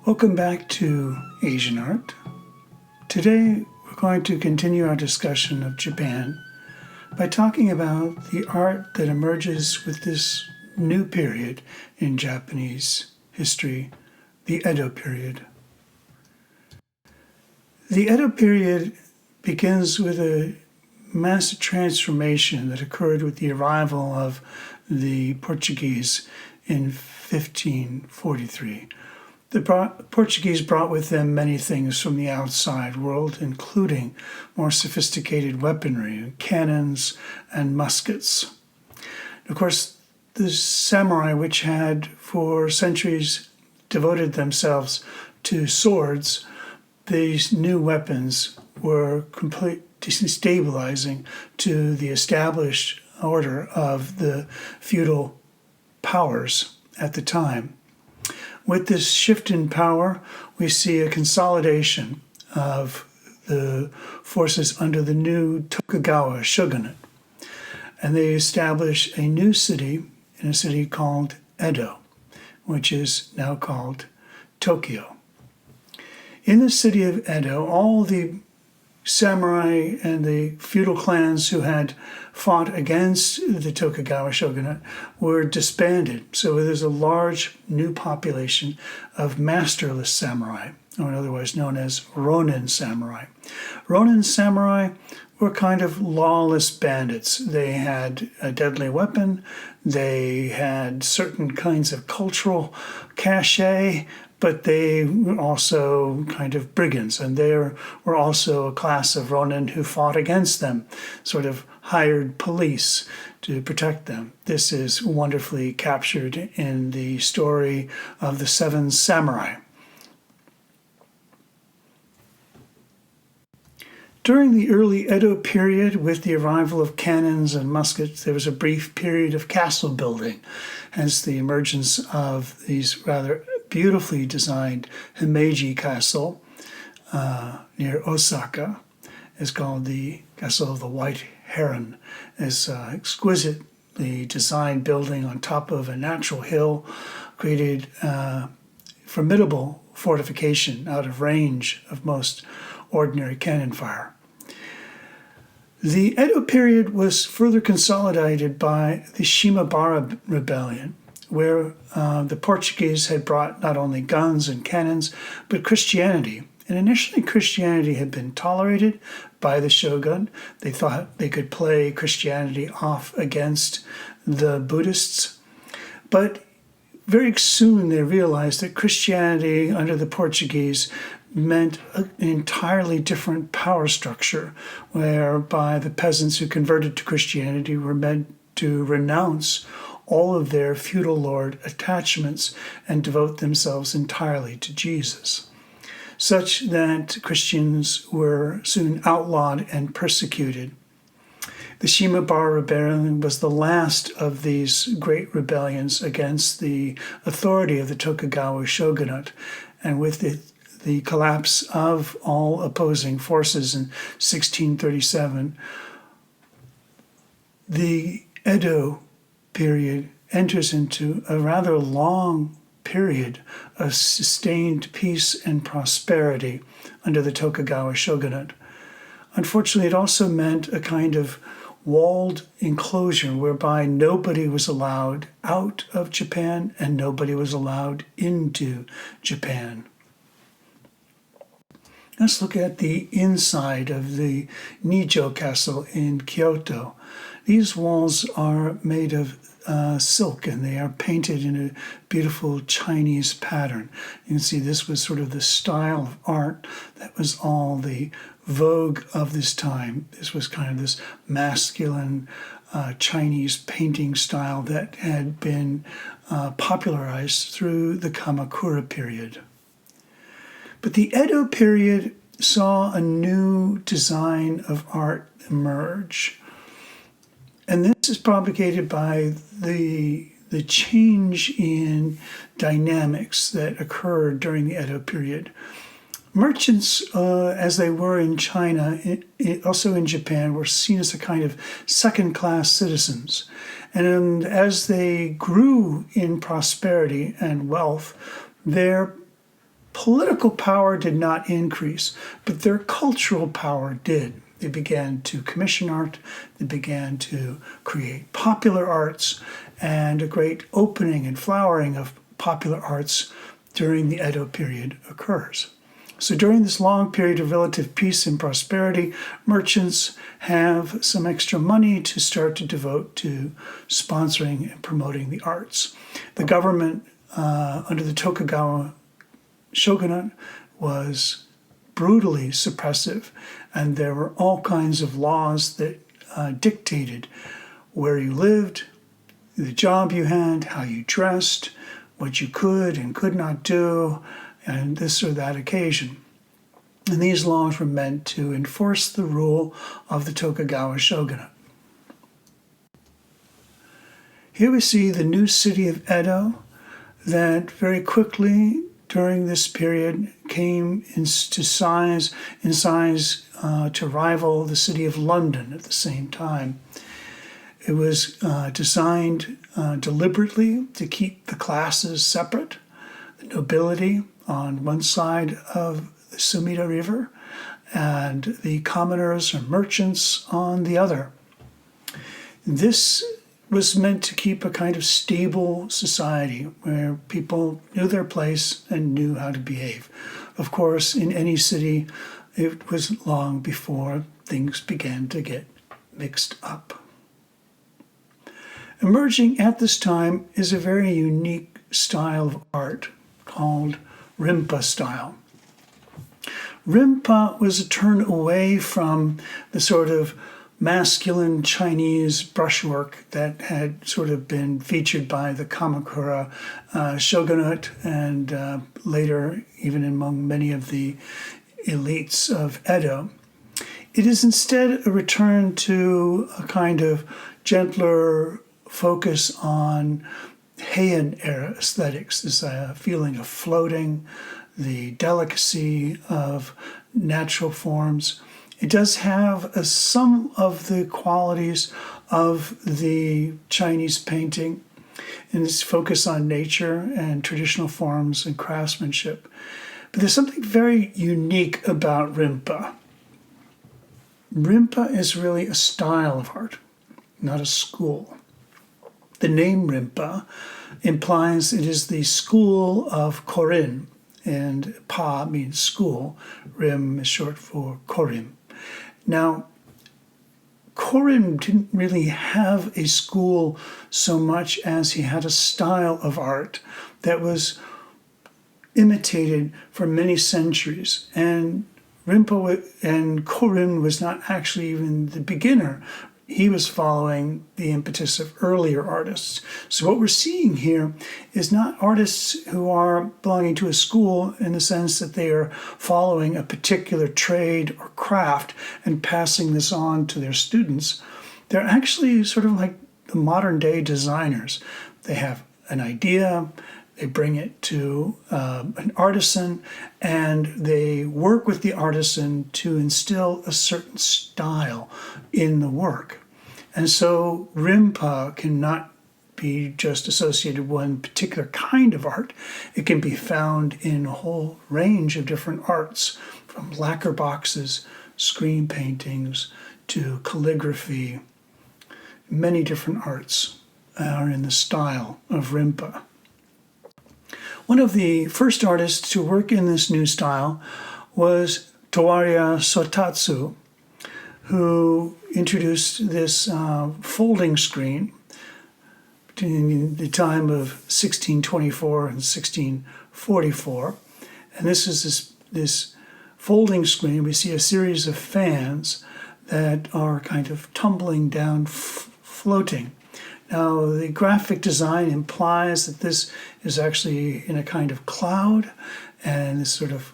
Welcome back to Asian Art. Today we're going to continue our discussion of Japan by talking about the art that emerges with this new period in Japanese history, the Edo period. The Edo period begins with a massive transformation that occurred with the arrival of the Portuguese in 1543. The Portuguese brought with them many things from the outside world, including more sophisticated weaponry, cannons, and muskets. Of course, the samurai, which had for centuries devoted themselves to swords, these new weapons were completely destabilizing to the established order of the feudal powers at the time. With this shift in power, we see a consolidation of the forces under the new Tokugawa shogunate. And they establish a new city in a city called Edo, which is now called Tokyo. In the city of Edo, all the samurai and the feudal clans who had fought against the Tokugawa shogunate were disbanded. So there's a large new population of masterless samurai, or otherwise known as Ronin samurai. Ronin samurai were kind of lawless bandits. They had a deadly weapon, they had certain kinds of cultural cachet, but they were also kind of brigands, and there were also a class of Ronin who fought against them, sort of hired police to protect them. This is wonderfully captured in the story of the Seven Samurai. During the early Edo period, with the arrival of cannons and muskets, there was a brief period of castle building, hence the emergence of these rather beautifully designed Himeji Castle near Osaka. Is called the Castle of the White Heron. It's exquisitely designed building on top of a natural hill, created formidable fortification out of range of most ordinary cannon fire. The Edo period was further consolidated by the Shimabara Rebellion, where the Portuguese had brought not only guns and cannons, but Christianity. And initially, Christianity had been tolerated by the shogun. They thought they could play Christianity off against the Buddhists. But very soon they realized that Christianity under the Portuguese meant an entirely different power structure, whereby the peasants who converted to Christianity were meant to renounce all of their feudal lord attachments and devote themselves entirely to Jesus, such that Christians were soon outlawed and persecuted. The Shimabara Rebellion was the last of these great rebellions against the authority of the Tokugawa shogunate, and with the collapse of all opposing forces in 1637, the Edo period enters into a rather long period of sustained peace and prosperity under the Tokugawa shogunate. Unfortunately, it also meant a kind of walled enclosure whereby nobody was allowed out of Japan and nobody was allowed into Japan. Let's look at the inside of the Nicho castle in Kyoto. These walls are made of silk, and they are painted in a beautiful Chinese pattern. You can see this was sort of the style of art that was all the vogue of this time. This was kind of this masculine Chinese painting style that had been popularized through the Kamakura period. But the Edo period saw a new design of art emerge. And this is propagated by the change in dynamics that occurred during the Edo period. Merchants, as they were in China, also in Japan, were seen as a kind of second-class citizens. And as they grew in prosperity and wealth, their political power did not increase, but their cultural power did. They began to commission art, they began to create popular arts, and a great opening and flowering of popular arts during the Edo period occurs. So during this long period of relative peace and prosperity, merchants have some extra money to start to devote to sponsoring and promoting the arts. The government under the Tokugawa shogunate was brutally suppressive, and there were all kinds of laws that dictated where you lived, the job you had, how you dressed, what you could and could not do, and this or that occasion. And these laws were meant to enforce the rule of the Tokugawa shogunate. Here we see the new city of Edo that very quickly during this period came into size to rival the city of London at the same time. It was designed deliberately to keep the classes separate, the nobility on one side of the Sumida River and the commoners or merchants on the other. This was meant to keep a kind of stable society where people knew their place and knew how to behave. Of course, in any city, it was long before things began to get mixed up. Emerging at this time is a very unique style of art called Rimpa style. Rimpa was a turn away from the sort of masculine Chinese brushwork that had sort of been featured by the Kamakura shogunate and later even among many of the elites of Edo. It is instead a return to a kind of gentler focus on Heian era aesthetics, this feeling of floating, the delicacy of natural forms. It does have some of the qualities of the Chinese painting in its focus on nature and traditional forms and craftsmanship. But there's something very unique about Rimpa. Rimpa is really a style of art, not a school. The name Rimpa implies it is the school of Korin, and Pa means school. Rim is short for Korin. Now, Korin didn't really have a school so much as he had a style of art that was imitated for many centuries. And Rimpa and Korin was not actually even the beginner. He was following the impetus of earlier artists. So what we're seeing here is not artists who are belonging to a school in the sense that they are following a particular trade or craft and passing this on to their students. They're actually sort of like the modern day designers. They have an idea, they bring it to an artisan, and they work with the artisan to instill a certain style in the work. And so Rimpa cannot be just associated with one particular kind of art. It can be found in a whole range of different arts, from lacquer boxes, screen paintings, to calligraphy. Many different arts are in the style of Rimpa. One of the first artists to work in this new style was Towaria Sotatsu, who introduced this folding screen between the time of 1624 and 1644. And this is this folding screen. We see a series of fans that are kind of tumbling down, floating. Now, the graphic design implies that this is actually in a kind of cloud, and this sort of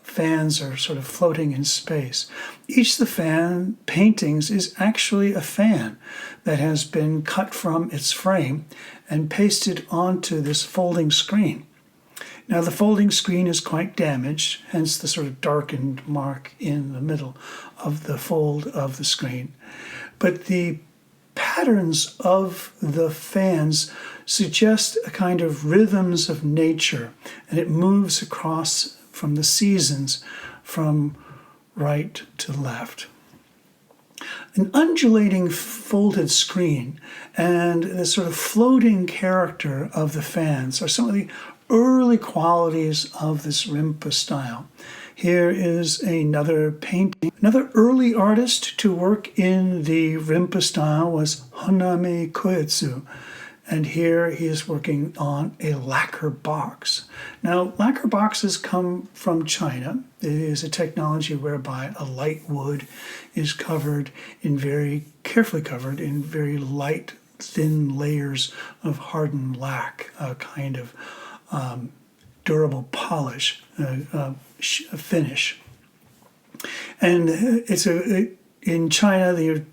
fans are sort of floating in space. Each of the fan paintings is actually a fan that has been cut from its frame and pasted onto this folding screen. Now, the folding screen is quite damaged, hence the sort of darkened mark in the middle of the fold of the screen. But the pattern patterns of the fans suggest a kind of rhythms of nature, and it moves across from the seasons from right to left. An undulating folded screen and the sort of floating character of the fans are some of the early qualities of this Rimpa style. Here is another painting. Another early artist to work in the Rimpa style was Honame Koetsu, and here he is working on a lacquer box. Now, lacquer boxes come from China. It is a technology whereby a light wood is carefully covered in very light, thin layers of hardened lac, a kind of durable polish, finish. And in China, they're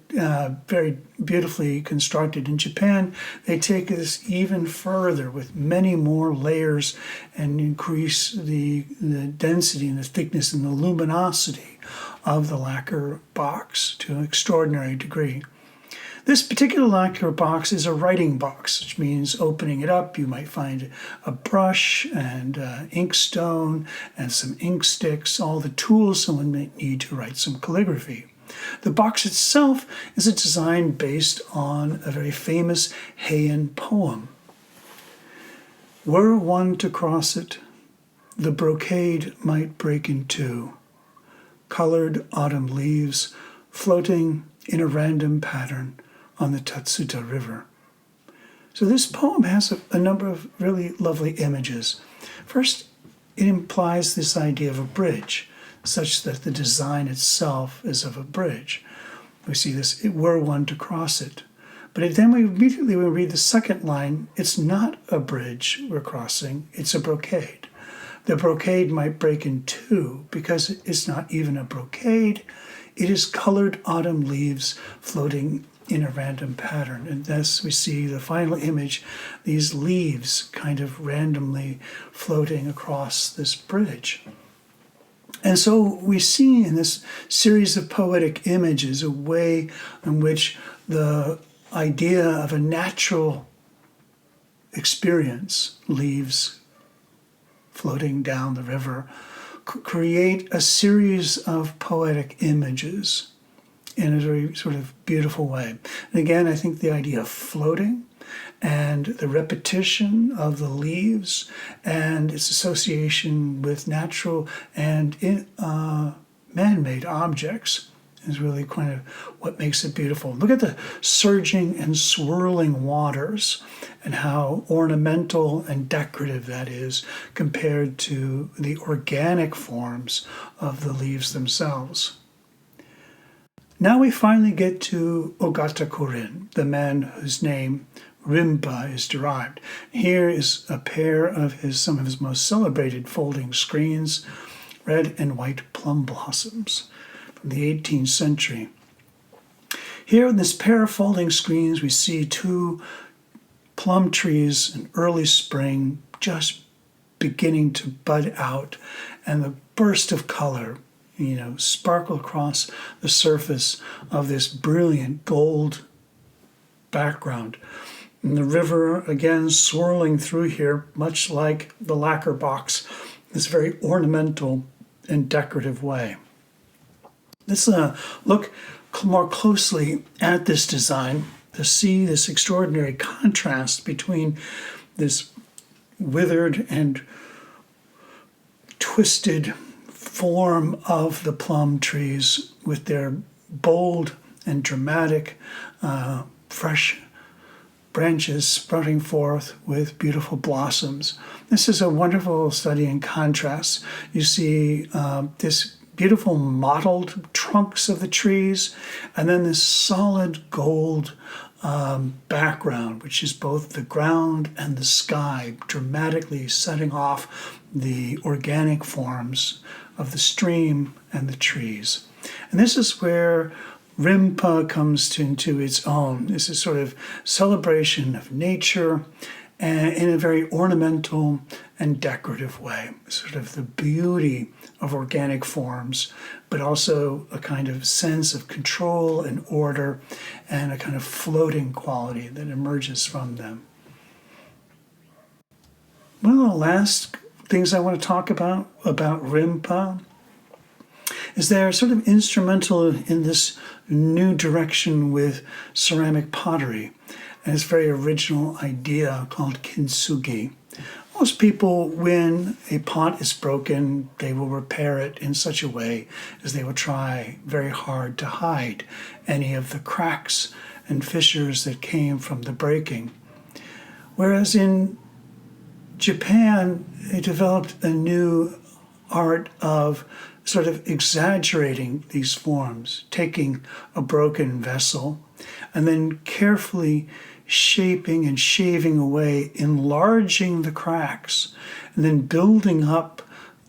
very beautifully constructed. In Japan, they take this even further with many more layers and increase the density and the thickness and the luminosity of the lacquer box to an extraordinary degree. This particular lacquer box is a writing box, which means opening it up, you might find a brush and inkstone and some ink sticks, all the tools someone might need to write some calligraphy. The box itself is a design based on a very famous Heian poem. Were one to cross it, the brocade might break in two, colored autumn leaves floating in a random pattern on the Tatsuta River. So this poem has a number of really lovely images. First, it implies this idea of a bridge, such that the design itself is of a bridge. We see this, it were one to cross it. But then we immediately read the second line, it's not a bridge we're crossing, it's a brocade. The brocade might break in two because it's not even a brocade, it is colored autumn leaves floating in a random pattern. And thus we see the final image, these leaves kind of randomly floating across this bridge. And so we see in this series of poetic images a way in which the idea of a natural experience, leaves floating down the river, create a series of poetic images in a very sort of beautiful way. And again, I think the idea of floating and the repetition of the leaves and its association with natural and man-made objects is really kind of what makes it beautiful. Look at the surging and swirling waters and how ornamental and decorative that is compared to the organic forms of the leaves themselves. Now we finally get to Ogata Korin, the man whose name Rimpa is derived. Here is a pair of some of his most celebrated folding screens, red and white plum blossoms from the 18th century. Here in this pair of folding screens, we see two plum trees in early spring just beginning to bud out, and the burst of color, sparkle across the surface of this brilliant gold background. And the river, again, swirling through here, much like the lacquer box, this very ornamental and decorative way. Let's look more closely at this design to see this extraordinary contrast between this withered and twisted form of the plum trees with their bold and dramatic, fresh branches sprouting forth with beautiful blossoms. This is a wonderful study in contrast. You see this beautiful mottled trunks of the trees, and then this solid gold background, which is both the ground and the sky, dramatically setting off the organic forms of the stream and the trees. And this is where Rimpa comes into its own. This is sort of celebration of nature and in a very ornamental and decorative way, sort of the beauty of organic forms, but also a kind of sense of control and order and a kind of floating quality that emerges from them. Well, the last things I want to talk about Rimpa is they're sort of instrumental in this new direction with ceramic pottery and this very original idea called kintsugi. Most people, when a pot is broken, they will repair it in such a way as they will try very hard to hide any of the cracks and fissures that came from the breaking. Whereas in Japan, they developed a new art of sort of exaggerating these forms, taking a broken vessel and then carefully shaping and shaving away, enlarging the cracks, and then building up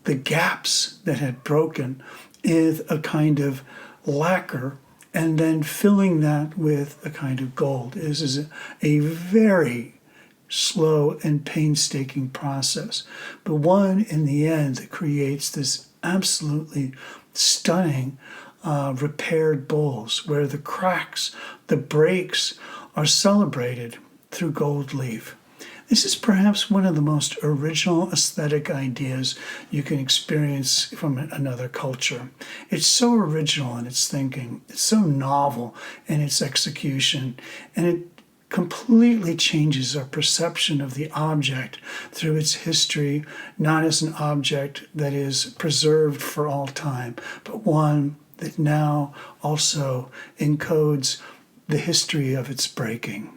the gaps that had broken with a kind of lacquer, and then filling that with a kind of gold. This is a very slow and painstaking process, but one in the end that creates this absolutely stunning repaired bowls where the cracks, the breaks are celebrated through gold leaf. This is perhaps one of the most original aesthetic ideas you can experience from another culture. It's so original in its thinking, it's so novel in its execution, and it completely changes our perception of the object through its history, not as an object that is preserved for all time, but one that now also encodes the history of its breaking.